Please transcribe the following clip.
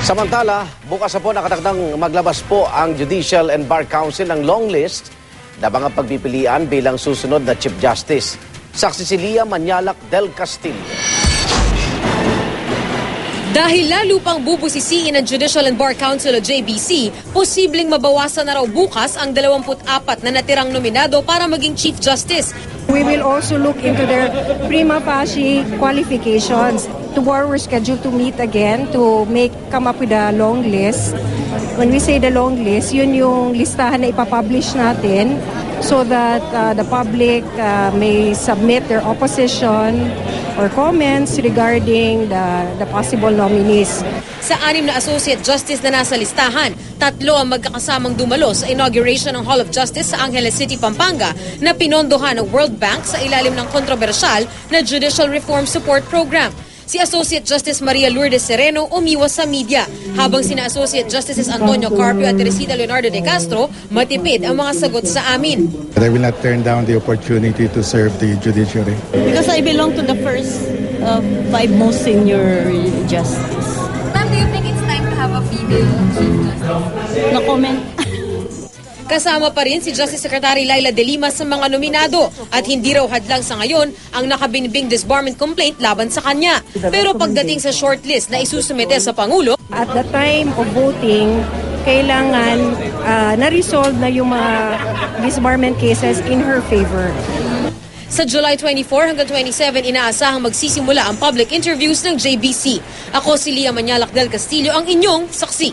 Samantala, bukas na po nakatakdang maglabas po ang Judicial and Bar Council ng long list na mga pagpipilian bilang susunod na Chief Justice. Saksi si Lia Manyalak del Castillo. Dahil lalo pang bubusisiin ng Judicial and Bar Council o JBC, posibleng mabawasan na raw bukas ang 24 na natirang nominado para maging Chief Justice. We will also look into their prima facie qualifications. Tomorrow we're scheduled to meet again to come up with a long list. When we say the long list, yun yung listahan na ipapublish natin so that the public may submit their opposition or comments regarding the possible nominees. Sa 6 na Associate Justice na nasa listahan, 3 ang magkakasamang dumalo sa inauguration ng Hall of Justice sa Angeles City, Pampanga na pinondohan ng World Bank sa ilalim ng kontrobersyal na Judicial Reform Support Program. Si Associate Justice Maria Lourdes Sereno umiwas sa media, habang sina Associate Justices Antonio Carpio at Teresita Leonardo de Castro matipid ang mga sagot sa amin. I will not turn down the opportunity to serve the judiciary. Because I belong to the first 5 most senior justice. Ma'am, do you think it's time to have a female Chief Justice? No comment. Kasama pa rin si Justice Secretary Laila De Lima sa mga nominado at hindi raw hadlang sa ngayon ang nakabinbing disbarment complaint laban sa kanya. Pero pagdating sa shortlist na isusumite sa Pangulo, At the time of voting, kailangan na-resolve na yung mga disbarment cases in her favor. sa July 24 hanggang 27 inaasahang magsisimula ang public interviews ng JBC. Ako si Lia Manyalak del Castillo, ang inyong saksi.